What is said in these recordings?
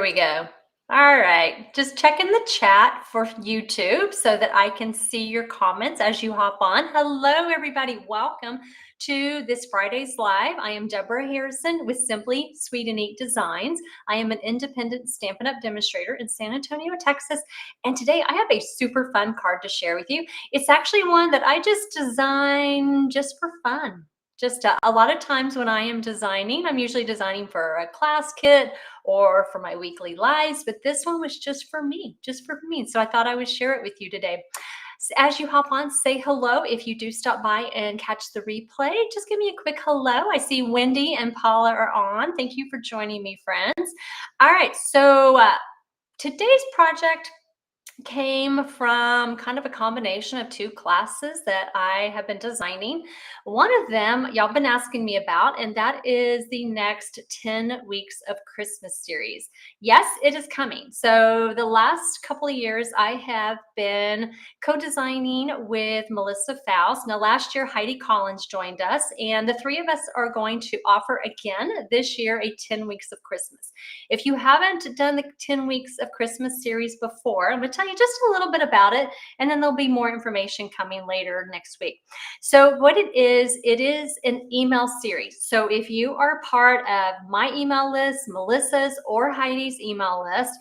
we go. All right, just checking the chat for YouTube so that I can see your comments as you hop on. Hello, everybody. Welcome to this Friday's Live. I am Debra Harrison with Simply Sweet and Neat Designs. I am an independent Stampin' Up! Demonstrator in San Antonio, Texas. And today I have a super fun card to share with you. It's actually one that I just designed just for fun. Just a lot of times when I am designing, I'm usually designing for a class kit or for my weekly lives, but this one was just for me, just for me. So I thought I would share it with you today. So as you hop on, say hello. If you do stop by and catch the replay, just give me a quick hello. I see Wendy and Paula are on. Thank you for joining me, friends. All right, so today's project came from kind of a combination of two classes that I have been designing. One of them y'all been asking me about, and that is the next 10 weeks of Christmas series. Yes, it is coming. So the last couple of years I have been co-designing with Melissa Faust. Now last year Heidi Collins joined us, and the three of us are going to offer again this year a 10 weeks of Christmas. If you haven't done the 10 weeks of Christmas series before, I'm going to tell you just a little bit about it, and then there'll be more information coming later next week. So what it is an email series. So if you are part of my email list, Melissa's or Heidi's email list,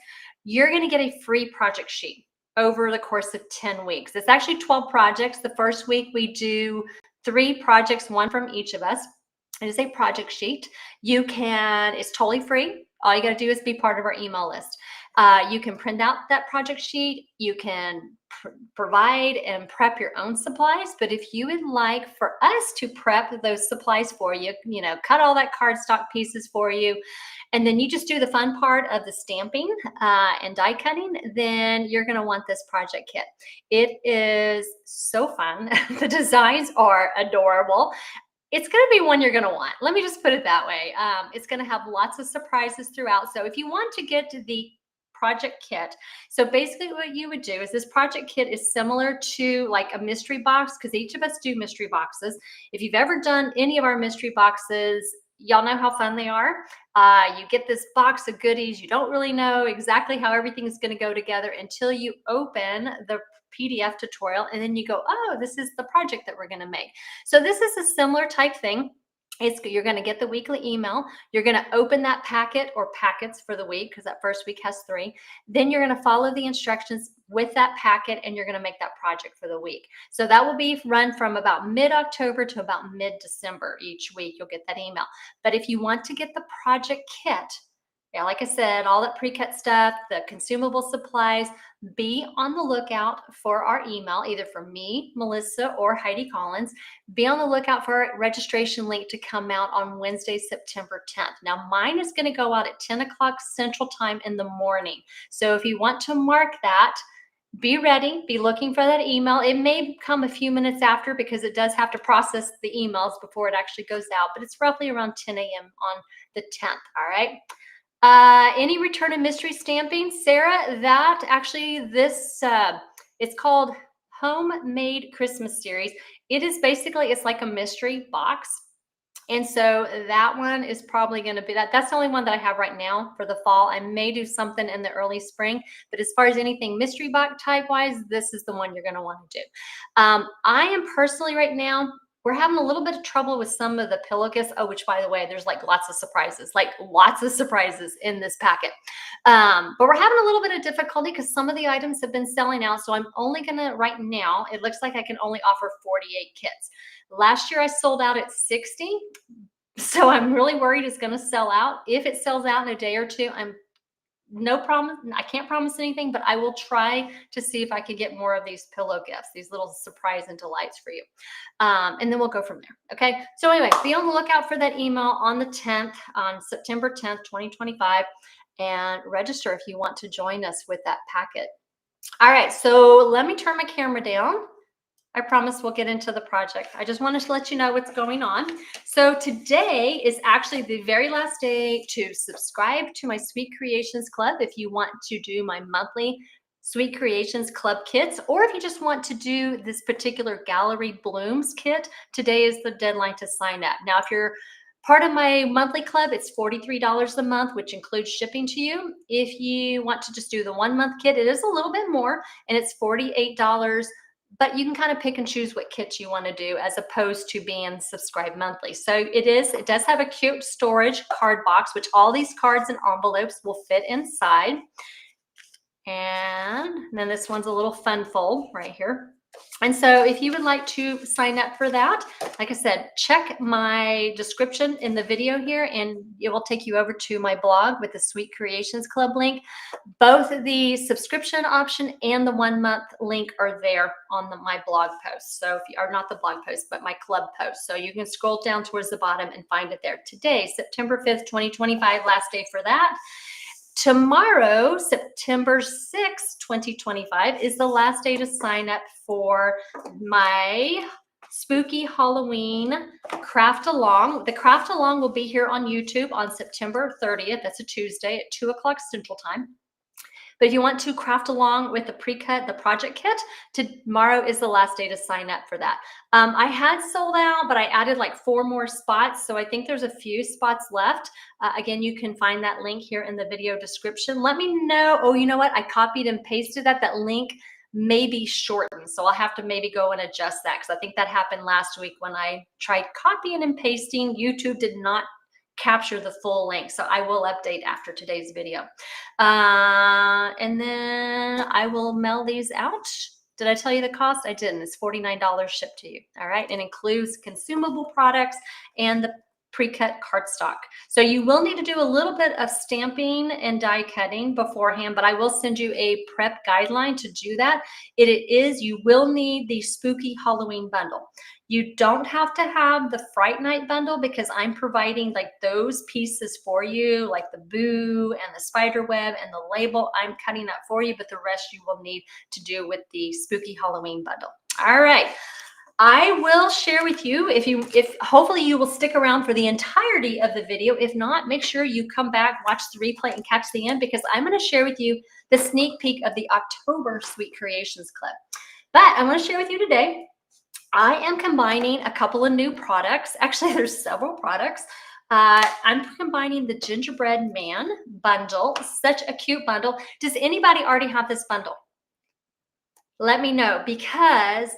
you're going to get a free project sheet over the course of 10 weeks. It's actually 12 projects. The first week we do 3 projects, one from each of us. It is a project sheet. It's totally free. All you got to do is be part of our email list. You can print out that project sheet. You can provide and prep your own supplies. But if you would like for us to prep those supplies for you, cut all that cardstock pieces for you, and then you just do the fun part of the stamping and die cutting, then you're going to want this project kit. It is so fun. The designs are adorable. It's going to be one you're going to want. Let me just put it that way. It's going to have lots of surprises throughout. So if you want to get to the project kit, so basically what you would do is this project kit is similar to like a mystery box, because each of us do mystery boxes. If you've ever done any of our mystery boxes, y'all know how fun they are. You get this box of goodies. You don't really know exactly how everything is going to go together until you open the PDF tutorial, and then you go, oh, this is the project that we're going to make. So this is a similar type thing. You're going to get the weekly email. You're going to open that packet or packets for the week, because that first week has 3. Then you're going to follow the instructions with that packet, and you're going to make that project for the week. So that will be run from about mid-October to about mid-December each week. You'll get that email. But if you want to get the project kit, yeah, like I said, all that pre-cut stuff, the consumable supplies, be on the lookout for our email, either from me, Melissa, or Heidi Collins. Be on the lookout for our registration link to come out on Wednesday, September 10th. Now, mine is going to go out at 10 o'clock Central Time in the morning. So if you want to mark that, be ready, be looking for that email. It may come a few minutes after, because it does have to process the emails before it actually goes out, but it's roughly around 10 a.m. on the 10th, all right? Any return of mystery stamping, Sarah? That actually, it's called Homemade Christmas Series. It is basically, it's like a mystery box. And so that one is probably going to be that's the only one that I have right now for the fall. I may do something in the early spring, but as far as anything mystery box type wise, this is the one you're going to want to do. I am personally right now, we're having a little bit of trouble with some of the pillow gifts. Oh, which by the way, there's like lots of surprises in this packet. But we're having a little bit of difficulty because some of the items have been selling out. So I'm only gonna, right now, it looks like I can only offer 48 kits. Last year I sold out at 60. So I'm really worried it's gonna sell out. If it sells out in a day or two, no problem. I can't promise anything, but I will try to see if I can get more of these pillow gifts, these little surprise and delights for you. And then we'll go from there. Okay. So anyway, be on the lookout for that email on the 10th, on September 10th, 2025, and register if you want to join us with that packet. All right. So let me turn my camera down. I promise we'll get into the project. I just wanted to let you know what's going on. So today is actually the very last day to subscribe to my Sweet Creations Club if you want to do my monthly Sweet Creations Club kits, or if you just want to do this particular Gallery Blooms kit, today is the deadline to sign up. Now, if you're Part of my monthly club, it's $43 a month, which includes shipping to you. If you want to just do the 1 month kit, it is a little bit more, and it's $48, but you can kind of pick and choose what kits you want to do as opposed to being subscribed monthly. So it does have a cute storage card box, which all these cards and envelopes will fit inside. And then this one's a little fun fold right here. And so if you would like to sign up for that, like I said, check my description in the video here and it will take you over to my blog with the Sweet Creations Club link. Both the subscription option and the 1 month link are there on my blog post. So if you are not the blog post, but my club post. So you can scroll down towards the bottom and find it there. Today, September 5th, 2025, last day for that. Tomorrow, September 6th, 2025, is the last day to sign up for my spooky Halloween craft along. The craft along will be here on YouTube on September 30th. That's a Tuesday at 2 o'clock Central Time. But if you want to craft along with the pre-cut, the project kit, tomorrow is the last day to sign up for that. I had sold out, but I added like 4 more spots. So I think there's a few spots left. Again, you can find that link here in the video description. Let me know. Oh, you know what? I copied and pasted that. That link may be shortened. So I'll have to maybe go and adjust that because I think that happened last week when I tried copying and pasting. YouTube did not capture the full link. So I will update after today's video. And then I will mail these out. Did I tell you the cost? I didn't. It's $49 shipped to you. All right. It includes consumable products and the pre-cut cardstock. So you will need to do a little bit of stamping and die cutting beforehand, but I will send you a prep guideline to do that. You will need the spooky Halloween bundle. You don't have to have the Fright Night bundle because I'm providing like those pieces for you, like the boo and the spider web and the label. I'm cutting that for you, but the rest you will need to do with the spooky Halloween bundle. All right. I will share with you if hopefully you will stick around for the entirety of the video. If not, make sure you come back, watch the replay and catch the end because I'm going to share with you the sneak peek of the October Sweet Creations Club. But I want to share with you today, I am combining a couple of new products. Actually, there's several products. I'm combining the Gingerbread Man bundle, such a cute bundle. Does anybody already have this bundle? Let me know because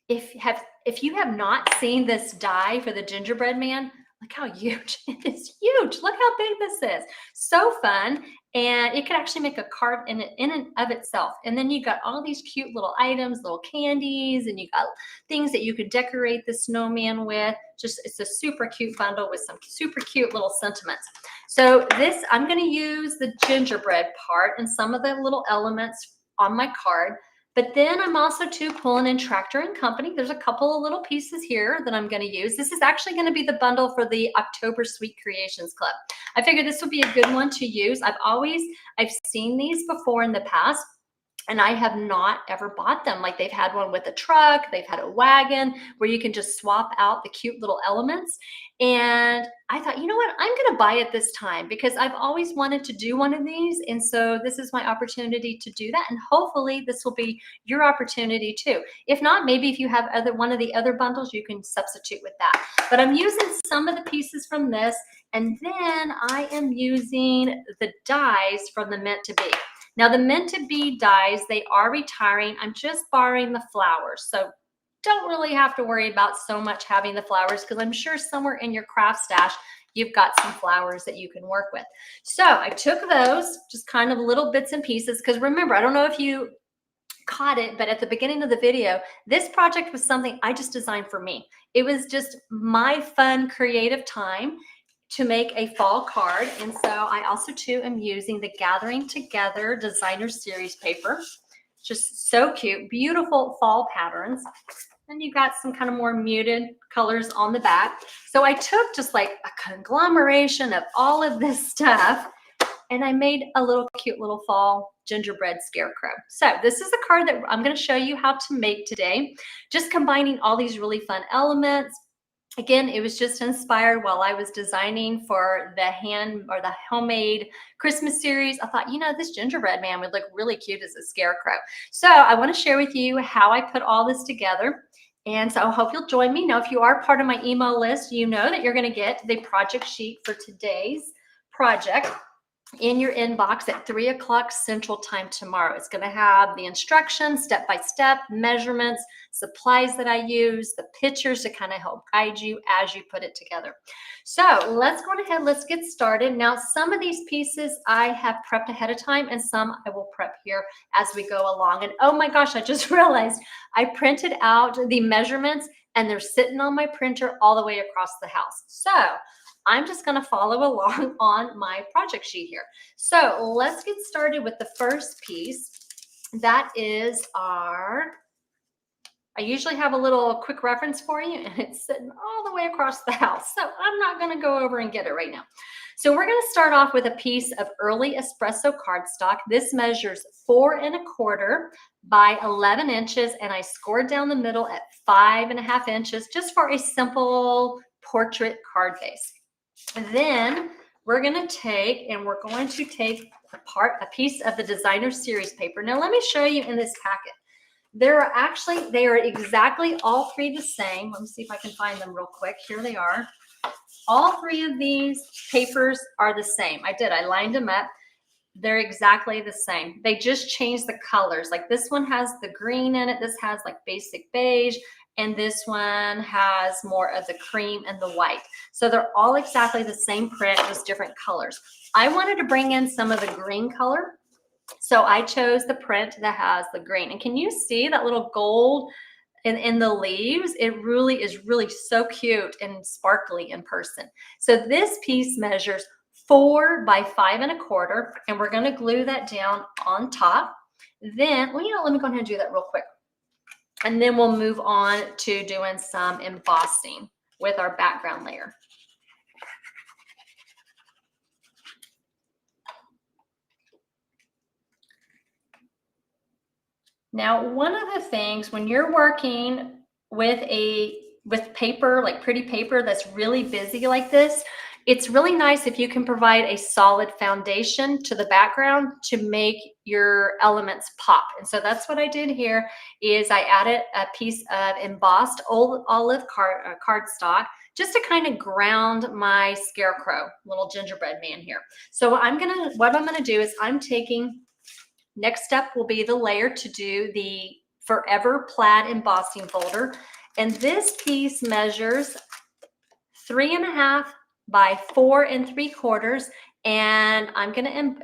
if you have not seen this die for the Gingerbread Man, look how huge. It is huge. Look how big this is. So fun. And it could actually make a card in and of itself. And then you got all these cute little items, little candies, and you got things that you could decorate the snowman with. It's a super cute bundle with some super cute little sentiments. So I'm going to use the gingerbread part and some of the little elements on my card. But then I'm also pulling in Tractor and Company. There's a couple of little pieces here that I'm going to use. This is actually going to be the bundle for the October Sweet Creations Club. I figured this would be a good one to use. I've seen these before in the past, and I have not ever bought them. Like they've had one with a truck, they've had a wagon where you can just swap out the cute little elements. And I thought, you know what, I'm going to buy it this time because I've always wanted to do one of these. And so this is my opportunity to do that. And hopefully this will be your opportunity too. If not, maybe if you have one of the other bundles, you can substitute with that. But I'm using some of the pieces from this. And then I am using the dies from the Meant to Be. Now the Meant to Be dies, they are retiring. I'm just borrowing the flowers. So don't really have to worry about so much having the flowers because I'm sure somewhere in your craft stash, you've got some flowers that you can work with. So I took those, just kind of little bits and pieces. Because remember, I don't know if you caught it, but at the beginning of the video, this project was something I just designed for me. It was just my fun, creative time to make a fall card. And so I also too am using the Gathering Together Designer Series paper. Just so cute, beautiful fall patterns. And you got some kind of more muted colors on the back. So I took just like a conglomeration of all of this stuff and I made a little cute little fall gingerbread scarecrow. So this is the card that I'm going to show you how to make today. Just combining all these really fun elements. Again, it was just inspired while I was designing for the homemade Christmas series. I thought, you know, this gingerbread man would look really cute as a scarecrow. So I want to share with you how I put all this together. And so I hope you'll join me. Now, if you are part of my email list, you know that you're going to get the project sheet for today's project in your inbox at 3 o'clock Central Time tomorrow. It's going to have the instructions, step-by-step, measurements, supplies that I use, the pictures to kind of help guide you as you put it together. So let's go ahead, let's get started. Now, some of these pieces I have prepped ahead of time and some I will prep here as we go along. And oh my gosh, I just realized I printed out the measurements and they're sitting on my printer all the way across the house. So I'm just going to follow along on my project sheet here. So let's get started with the first piece. That is our, I usually have a little quick reference for you, and it's sitting all the way across the house. So I'm not going to go over and get it right now. So we're going to start off with a piece of early espresso cardstock. This measures 4 1/4 by 11 inches, and I scored down the middle at 5 1/2 inches just for a simple portrait card base. And then we're going to take apart a piece of the designer series paper. Now let me show you in this packet. They are exactly all three the same. Let me see if I can find them real quick. Here they are. All three of these papers are the same. I lined them up. They're exactly the same. They just changed the colors. Like this one has the green in it. This has like basic beige. And this one has more of the cream and the white. So they're all exactly the same print, just different colors. I wanted to bring in some of the green color. So I chose the print that has the green. And can you see that little gold in the leaves? It really is so cute and sparkly in person. So this piece measures 4 by 5 1/4, and we're going to glue that down on top. Then, well, let me go ahead and do that real quick. And then we'll move on to doing some embossing with our background layer. Now, one of the things when you're working with paper, like pretty paper that's really busy like this, it's really nice if you can provide a solid foundation to the background to make your elements pop. And so that's what I did here is I added a piece of embossed old olive cardstock just to kind of ground my scarecrow, little gingerbread man here. So what I'm gonna do is next step will be the layer to do the Forever Plaid embossing folder. And this piece measures 3 1/2 by 4 3/4. And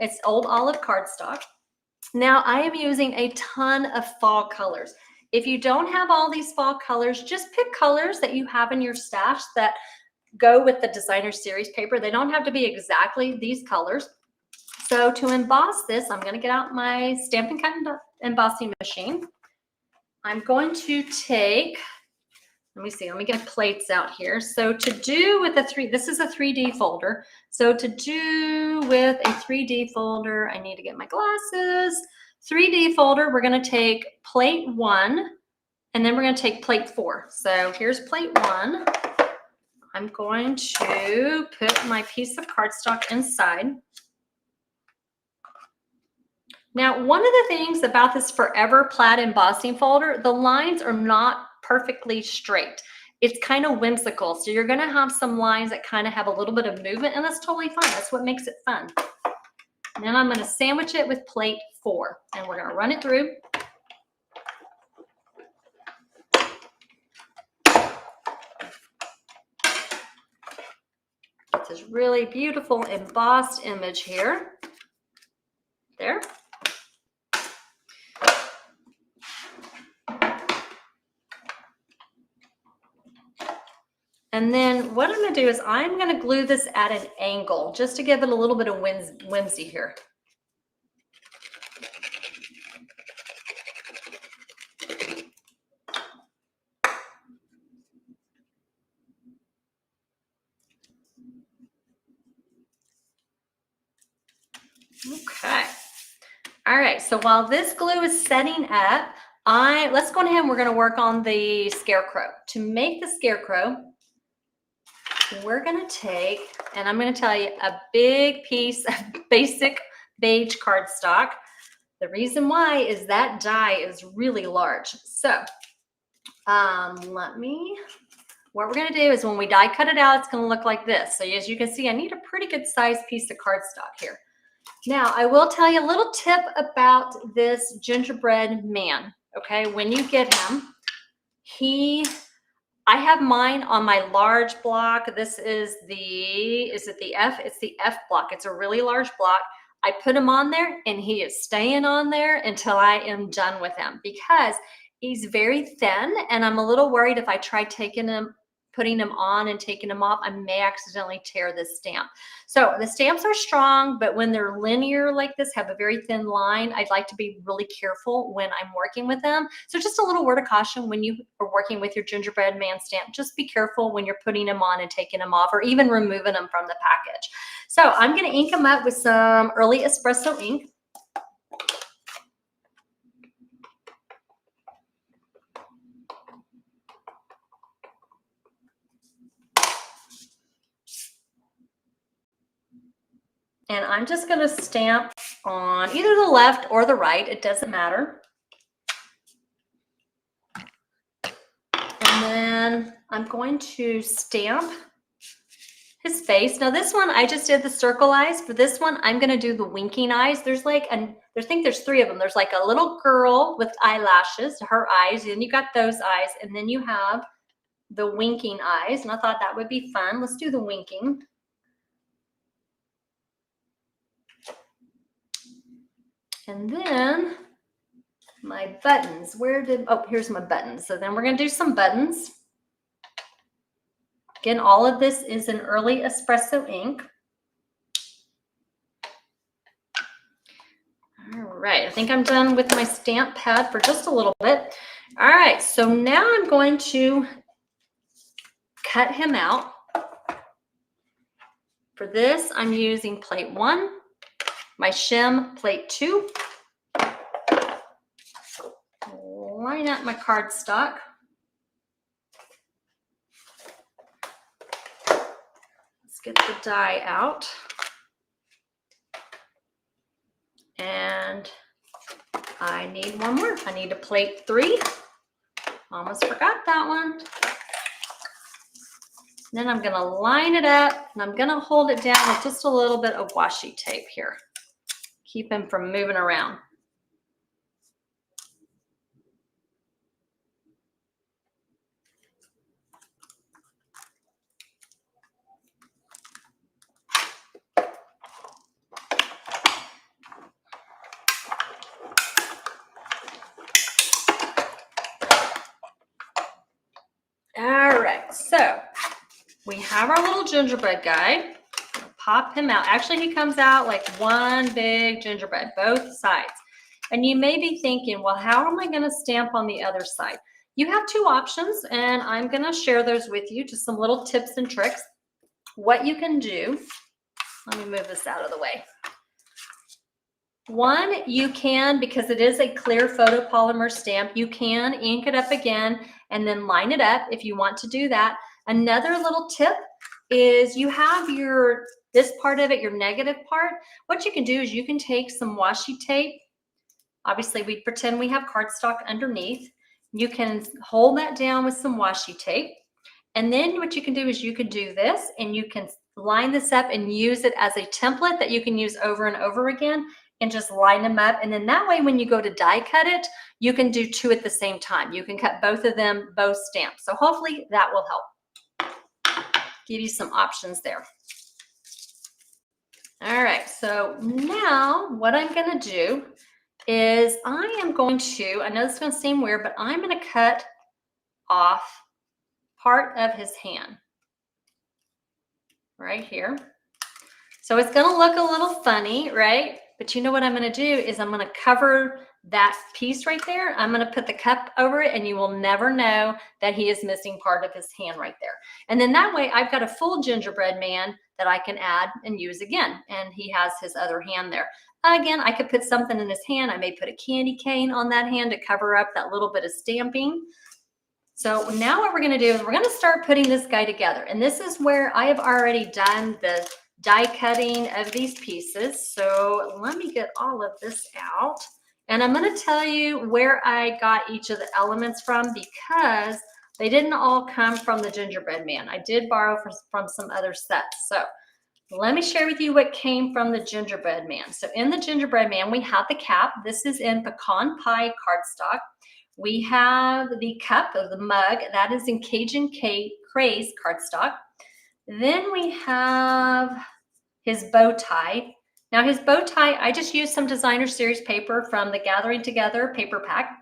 it's old olive cardstock. Now I am using a ton of fall colors. If you don't have all these fall colors, just pick colors that you have in your stash that go with the designer series paper. They don't have to be exactly these colors. So to emboss this, I'm going to get out my Stampin' Cut embossing machine. I'm going to take, let me get plates out here. So to do with this is a 3D folder. So to do with a 3D folder, I need to get my glasses. 3D folder, we're going to take plate 1, and then we're going to take plate 4. So here's plate 1. I'm going to put my piece of cardstock inside. Now, one of the things about this Forever Plaid embossing folder, the lines are not perfectly straight. It's kind of whimsical. So you're going to have some lines that kind of have a little bit of movement, and that's totally fine. That's what makes it fun. And then I'm going to sandwich it with plate 4, and we're going to run it through. It's this really beautiful embossed image here. There. And then what I'm going to do is I'm going to glue this at an angle just to give it a little bit of whimsy here. Okay. All right. So while this glue is setting up, let's go ahead and we're going to work on the scarecrow. To make the scarecrow, we're going to take, and I'm going to tell you, a big piece of basic beige cardstock. The reason why is that die is really large. So What we're going to do is when we die cut it out, it's going to look like this. So as you can see, I need a pretty good sized piece of cardstock here. Now, I will tell you a little tip about this gingerbread man. Okay, when you get him, I have mine on my large block. This is is it the F? It's the F block. It's a really large block. I put him on there and he is staying on there until I am done with him because he's very thin and I'm a little worried if I try putting him on and taking him off, I may accidentally tear this stamp. So the stamps are strong, but when they're linear like this, have a very thin line, I'd like to be really careful when I'm working with them. So just a little word of caution when you are working with your gingerbread man stamp, just be careful when you're putting them on and taking them off or even removing them from the package. So I'm gonna ink them up with some early espresso ink. And I'm just going to stamp on either the left or the right. It doesn't matter. And then I'm going to stamp his face. Now this one, I just did the circle eyes. For this one, I'm going to do the winking eyes. There's like, I think there's 3 of them. There's like a little girl with eyelashes, her eyes, and you got those eyes. And then you have the winking eyes. And I thought that would be fun. Let's do the winking. And then my buttons, here's my buttons. So then we're going to do some buttons. Again, all of this is in early espresso ink. All right, I think I'm done with my stamp pad for just a little bit. All right, so now I'm going to cut him out. For this, I'm using plate 1. My shim plate 2. Line up my cardstock. Let's get the die out. And I need one more. I need a plate 3. Almost forgot that one. Then I'm going to line it up and I'm going to hold it down with just a little bit of washi tape here. Keep him from moving around. All right, so we have our little gingerbread guy. Pop him out. Actually, he comes out like one big gingerbread, both sides. And you may be thinking, well, how am I going to stamp on the other side? You have 2 options, and I'm going to share those with you, just some little tips and tricks. What you can do, let me move this out of the way. One, you can, because it is a clear photopolymer stamp, you can ink it up again and then line it up if you want to do that. Another little tip is you have this part of it, your negative part. What you can do is you can take some washi tape. Obviously, we pretend we have cardstock underneath. You can hold that down with some washi tape. And then what you can do is you can do this and you can line this up and use it as a template that you can use over and over again and just line them up. And then that way, when you go to die cut it, you can do 2 at the same time. You can cut both of them, both stamps. So hopefully that will help. Give you some options there. All right, so now what I'm going to do is I know this is going to seem weird, but I'm going to cut off part of his hand right here. So it's going to look a little funny, right? But you know what I'm going to do is I'm going to cover that piece right there. I'm going to put the cup over it and you will never know that he is missing part of his hand right there. And then that way I've got a full gingerbread man that I can add and use again. And he has his other hand there. Again, I could put something in his hand. I may put a candy cane on that hand to cover up that little bit of stamping. So now what we're going to do is we're going to start putting this guy together. And this is where I have already done the die cutting of these pieces. So let me get all of this out. And I'm going to tell you where I got each of the elements from because they didn't all come from the Gingerbread Man. I did borrow from some other sets. So let me share with you what came from the Gingerbread Man. So in the Gingerbread Man, we have the cap. This is in pecan pie cardstock. We have the cup of the mug. That is in Cajun Craze cardstock. Then we have his bow tie. Now his bow tie, I just used some designer series paper from the Gathering Together paper pack.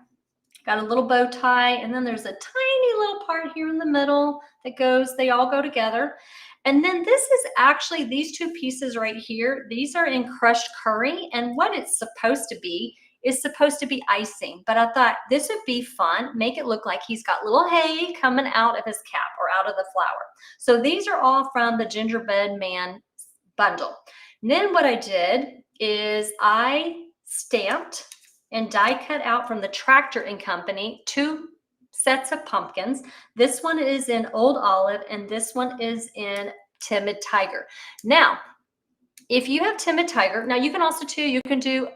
Got a little bow tie, and then there's a tiny little part here in the middle that goes, they all go together. And then this is actually these two pieces right here. These are in crushed curry, and what it's supposed to be is supposed to be icing. But I thought this would be fun, make it look like he's got little hay coming out of his cap or out of the flower. So these are all from the Gingerbread Man bundle. And then what I did is I stamped and die cut out from the Tractor and Company 2 sets of pumpkins. This one is in Old Olive and this one is in Timid Tiger. Now, if you have Timid Tiger, now you can also you can do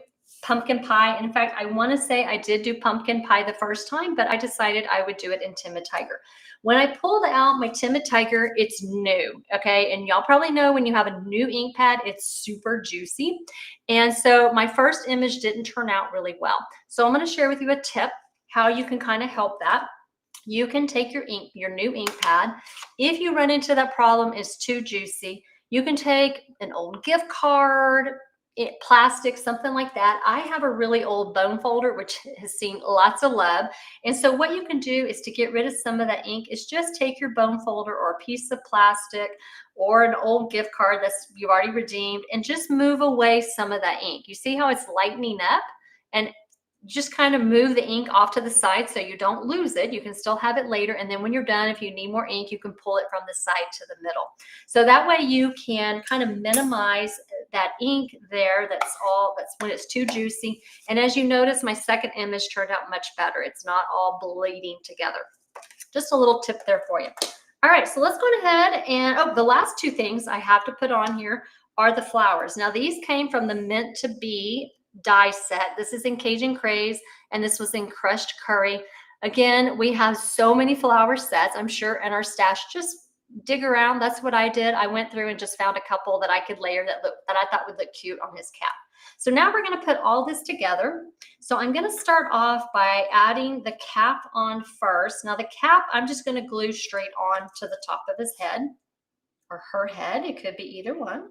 pumpkin pie. And in fact, I want to say I did do pumpkin pie the first time, but I decided I would do it in Timid Tiger. When I pulled out my Timid Tiger, it's new, okay? And y'all probably know when you have a new ink pad, it's super juicy. And so my first image didn't turn out really well. So I'm going to share with you a tip how you can kind of help that. You can take your new ink pad. If you run into that problem, it's too juicy, you can take an old gift card, plastic, something like that. I have a really old bone folder, which has seen lots of love. And so what you can do is to get rid of some of that ink is just take your bone folder or a piece of plastic or an old gift card that's you've already redeemed and just move away some of that ink. You see how it's lightening up? And just kind of move the ink off to the side so you don't lose it. You can still have it later. And then when you're done, if you need more ink, you can pull it from the side to the middle. So that way you can kind of minimize that ink there. That's when it's too juicy. And as you notice, my second image turned out much better. It's not all bleeding together. Just a little tip there for you. All right, so let's go ahead and, the last two things I have to put on here are the flowers. Now these came from the Meant to Be die set. This is in Cajun Craze and this was in Crushed Curry. Again, we have so many flower sets, I'm sure, in our stash. Just dig around. That's what I did. I went through and just found a couple that I could layer that I thought would look cute on his cap. So now we're going to put all this together. So I'm going to start off by adding the cap on first. Now the cap, I'm just going to glue straight on to the top of his head or her head. It could be either one.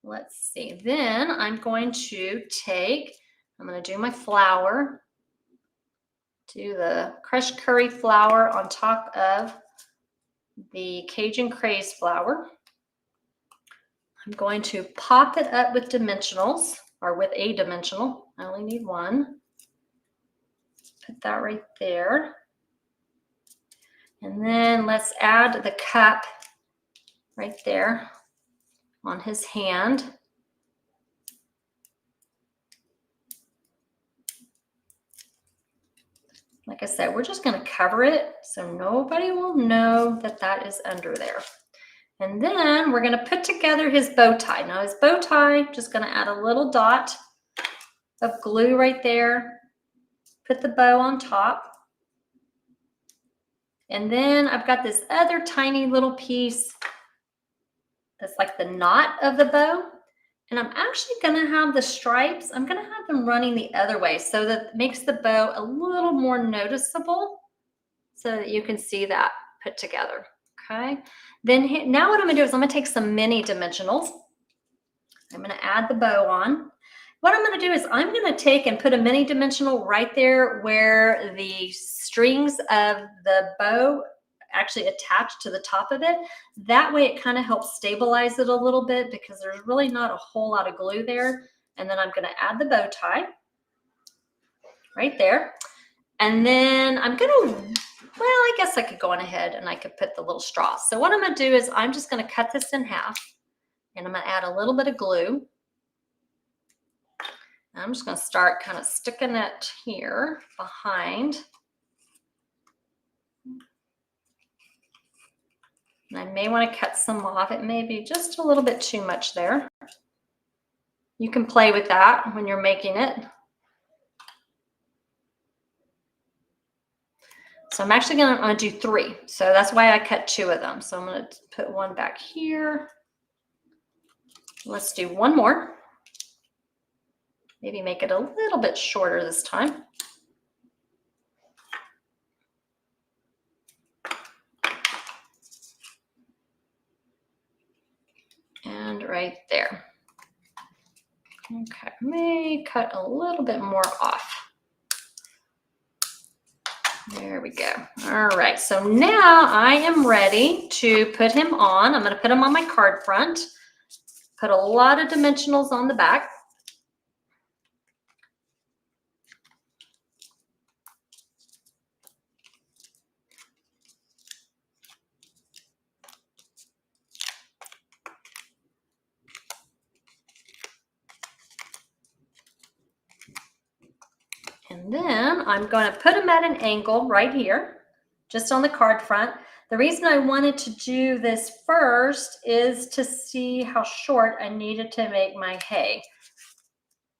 Let's see. Then I'm going to do my flower, do the crushed curry flower on top of the Cajun Craze flower. I'm going to pop it up with dimensionals or with a dimensional. I only need one. Put that right there. And then let's add the cup right there on his hand. Like I said, we're just going to cover it so nobody will know that that is under there. And then we're going to put together his bow tie. Now his bow tie, just going to add a little dot of glue right there. Put the bow on top. And then I've got this other tiny little piece that's like the knot of the bow. And I'm actually going to have the stripes, I'm going to have them running the other way so that it makes the bow a little more noticeable so that you can see that put together. Okay. Then now what I'm going to do is I'm going to take some mini dimensionals. I'm going to add the bow on. What I'm going to do is I'm going to take and put a mini dimensional right there where the strings of the bow actually attached to the top of it. That way it kind of helps stabilize it a little bit because there's really not a whole lot of glue there. And then I'm going to add the bow tie right there. And then I'm going to, well, I guess I could go on ahead and I could put the little straws. So what I'm going to do is I'm just going to cut this in half and I'm going to add a little bit of glue. And I'm just going to start kind of sticking it here behind. And I may want to cut some off. It may be just a little bit too much there. You can play with that when you're making it. So I'm actually gonna do 3. So that's why I cut 2 of them. So I'm gonna put one back here. Let's do one more. Maybe make it a little bit shorter this time. And right there. Okay, may cut a little bit more off. There we go. All right, so now I am ready to put him on. I'm gonna put him on my card front. Put a lot of dimensionals on the back. And then I'm going to put them at an angle right here, just on the card front. The reason I wanted to do this first is to see how short I needed to make my hay.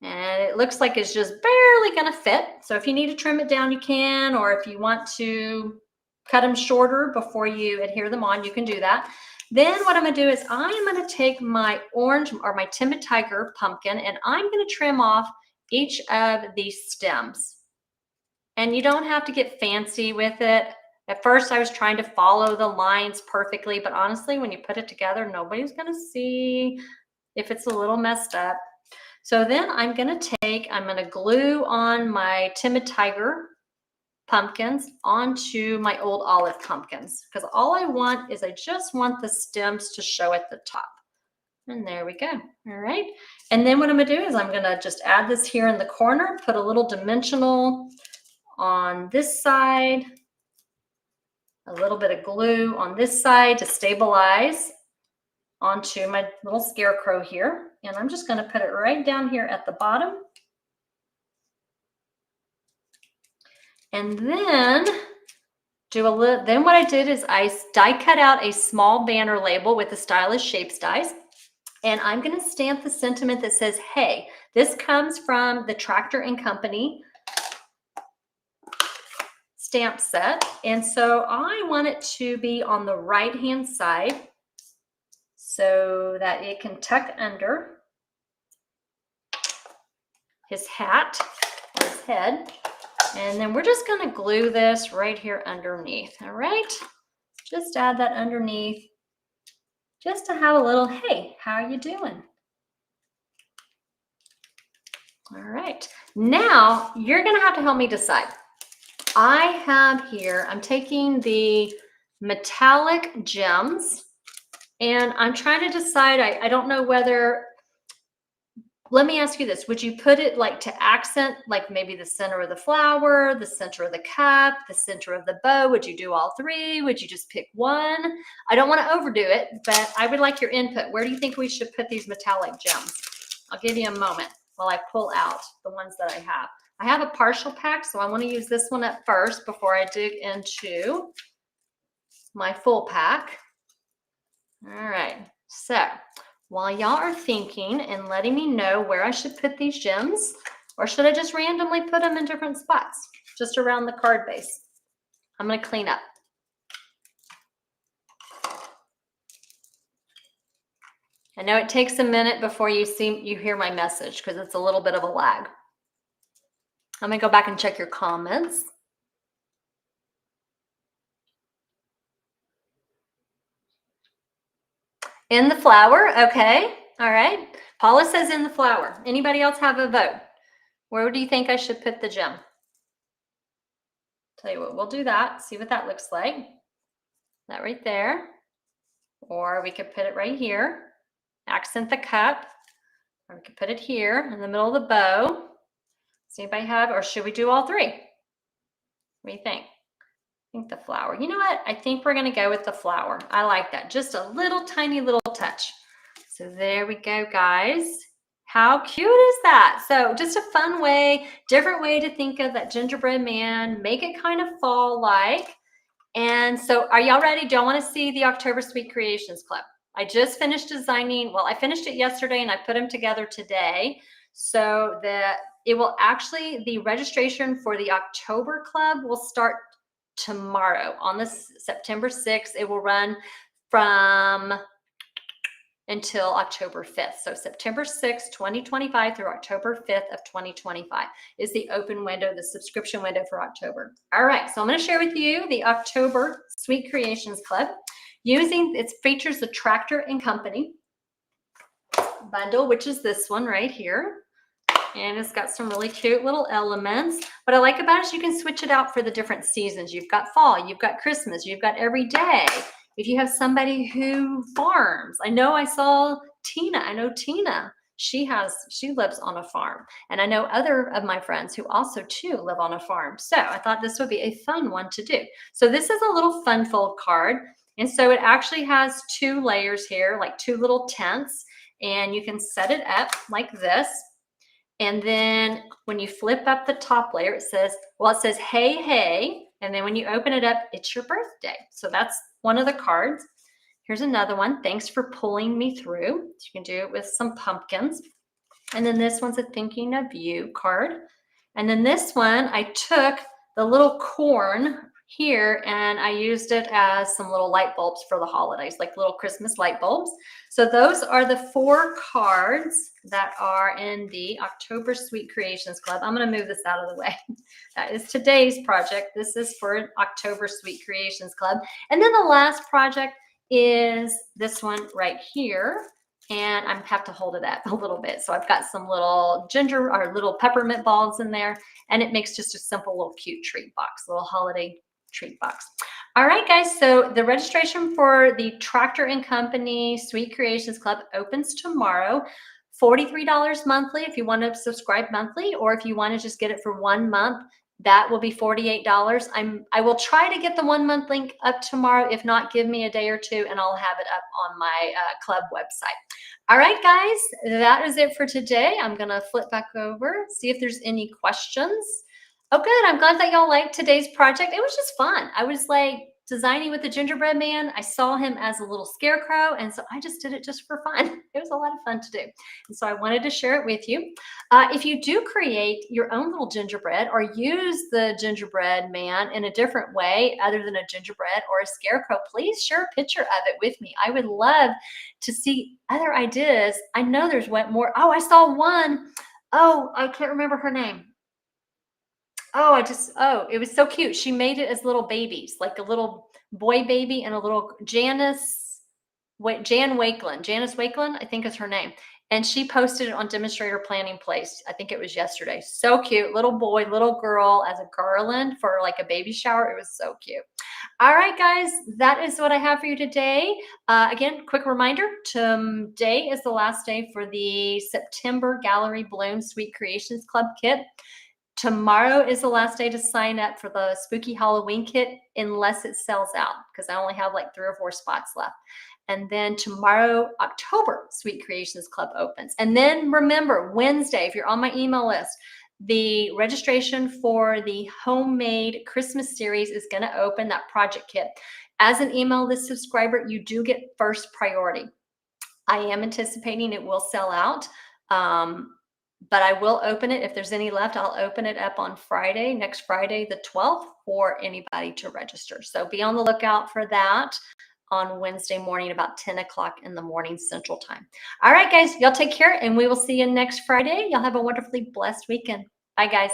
And it looks like it's just barely going to fit. So if you need to trim it down, you can, or if you want to cut them shorter before you adhere them on, you can do that. Then what I'm going to do is I'm going to take my orange or my Timid Tiger pumpkin, and I'm going to trim off each of these stems. And you don't have to get fancy with it. At first I was trying to follow the lines perfectly, but honestly, when you put it together, nobody's going to see if it's a little messed up. So then I'm going to glue on my Timid Tiger pumpkins onto my old olive pumpkins, because all I want is I just want the stems to show at the top. And there we go. All right. And then what I'm going to do is I'm going to just add this here in the corner, put a little dimensional on this side, a little bit of glue on this side to stabilize onto my little scarecrow here. And I'm just going to put it right down here at the bottom. And then then what I did is I die cut out a small banner label with the Stylish Shapes dies. And I'm going to stamp the sentiment that says, hey, this comes from the Tractor and Company stamp set. And so I want it to be on the right-hand side so that it can tuck under his hat or his head. And then we're just going to glue this right here underneath. All right. Just add that underneath just to have a little, hey, how are you doing? All right. Now you're going to have to help me decide. I have here, I'm taking the metallic gems and I'm trying to decide, I don't know whether, let me ask you this. Would you put it like to accent, like maybe the center of the flower, the center of the cup, the center of the bow? Would you do all 3? Would you just pick one? I don't want to overdo it, but I would like your input. Where do you think we should put these metallic gems? I'll give you a moment while I pull out the ones that I have. I have a partial pack, so I want to use this one up first before I dig into my full pack. All right, so while y'all are thinking and letting me know where I should put these gems, or should I just randomly put them in different spots, just around the card base? I'm going to clean up. I know it takes a minute before you hear my message because it's a little bit of a lag. I'm going to go back and check your comments. In the flower. Okay. All right. Paula says in the flower. Anybody else have a vote? Where do you think I should put the gem? Tell you what, we'll do that. See what that looks like. That right there. Or we could put it right here. Accent the cup. Or we could put it here in the middle of the bow. Does anybody have, or should we do all 3? What do you think? I think the flower. You know what? I think we're going to go with the flower. I like that. Just a little tiny little touch. So there we go, guys. How cute is that? So just a fun way, different way to think of that gingerbread man. Make it kind of fall-like. And so are y'all ready? Do y'all want to see the October Sweet Creations Club? I just finished designing. Well, I finished it yesterday and I put them together today. So that it will actually, the registration for the October club will start tomorrow on this September 6th. It will run from until October 5th. So September 6th, 2025 through October 5th of 2025 is the open window, the subscription window for October. All right, so I'm going to share with you the October Sweet Creations Club. It features the Tractor and Company bundle, which is this one right here. And it's got some really cute little elements. What I like about it is you can switch it out for the different seasons. You've got fall, you've got Christmas, you've got every day. If you have somebody who farms, I know Tina. She lives on a farm. And I know other of my friends who also too live on a farm. So I thought this would be a fun one to do. So this is a little fun fold card. And so it actually has 2 layers here, like 2 little tents. And you can set it up like this. And then when you flip up the top layer, it says, hey, hey. And then when you open it up, it's your birthday. So that's one of the cards. Here's another one. Thanks for pulling me through. So you can do it with some pumpkins. And then this one's a thinking of you card. And then this one, I took the little corn here and I used it as some little light bulbs for the holidays, like little Christmas light bulbs. So those are the 4 cards that are in the October Sweet Creations Club. I'm going to move this out of the way. That is today's project. This is for October Sweet Creations Club. And then the last project is this one right here. And I have to hold it up a little bit. So I've got some little little peppermint balls in there, and it makes just a simple little cute treat box, little holiday treat box. All right, guys. So the registration for the Tractor and Company Sweet Creations Club opens tomorrow. $43 monthly if you want to subscribe monthly, or if you want to just get it for 1 month, that will be $48. I will try to get the 1 month link up tomorrow. If not, give me a day or 2 and I'll have it up on my club website. All right, guys, that is it for today. I'm going to flip back over, see if there's any questions. Oh, good. I'm glad that y'all liked today's project. It was just fun. I was like designing with the gingerbread man. I saw him as a little scarecrow, and so I just did it just for fun. It was a lot of fun to do. And so I wanted to share it with you. If you do create your own little gingerbread or use the gingerbread man in a different way other than a gingerbread or a scarecrow, please share a picture of it with me. I would love to see other ideas. I know there's more. Oh, I saw one. Oh, I can't remember her name. Oh, it was so cute. She made it as little babies, like a little boy baby and a little Janice Wakeland, I think is her name. And she posted it on Demonstrator Planning Place. I think it was yesterday. So cute. Little boy, little girl as a garland for like a baby shower. It was so cute. All right, guys, that is what I have for you today. Again, quick reminder, today is the last day for the September Gallery Bloom Sweet Creations Club kit. Tomorrow is the last day to sign up for the Spooky Halloween kit unless it sells out, because I only have like 3 or 4 spots left. And then tomorrow, October Sweet Creations Club opens. And then remember, Wednesday, if you're on my email list, the registration for the homemade Christmas series is going to open, that project kit. As an email list subscriber, you do get first priority. I am anticipating it will sell out. But I will open it. If there's any left, I'll open it up on Friday, next Friday, the 12th, for anybody to register. So be on the lookout for that on Wednesday morning, about 10 o'clock in the morning Central Time. All right, guys, y'all take care, and we will see you next Friday. Y'all have a wonderfully blessed weekend. Bye, guys.